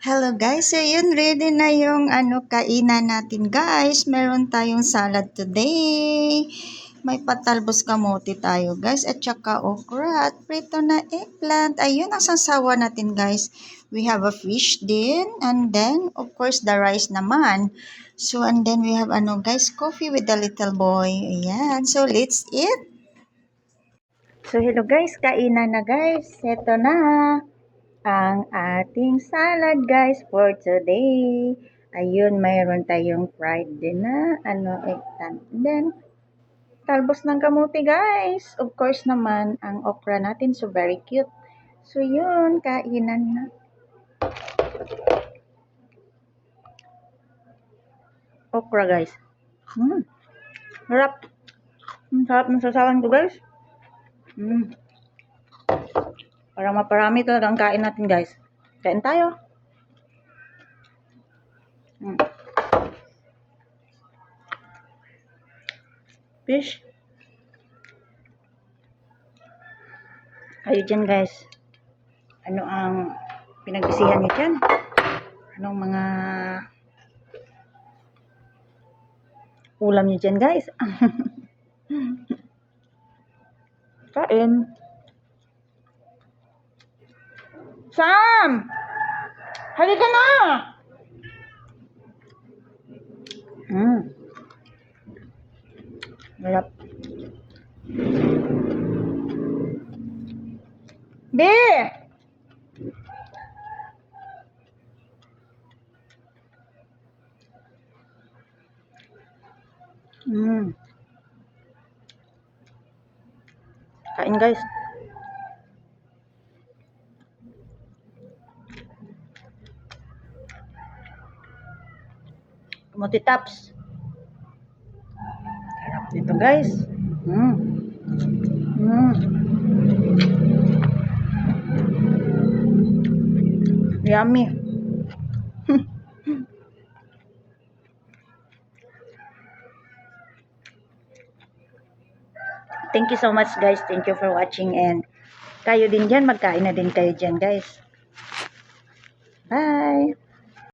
Hello guys, so yun, ready na yung kainan natin guys. Meron tayong salad today. May patalbos kamote tayo guys, at saka okra at prito na eggplant. Ayun ang sasawa natin guys. We have a fish din, and then of course the rice naman. So and then we have guys, coffee with the little boy. Ayan, so let's eat. So hello guys, kainan na guys. Ito na ang ating salad guys for today. Ayun, mayroon tayong fried din na eggplant. Then, talbos ng kamuti guys. Of course naman, ang okra natin, so very cute. So yun, kainan na. Okra guys. Harap. Sarap ng sasawan ko guys. Para maparami talaga ang kain natin guys. Kain tayo. Fish. Kayo dyan guys. Ano ang pinagbisihan nyo dyan? Anong mga ulam nyo dyan guys? Kain. Sam! Halika na! Malap. Be! Kain guys. Kamuti tops. Sarap dito guys. Yummy. Thank you so much guys. Thank you for watching, and kayo din dyan, magkain na din kayo dyan guys. Bye!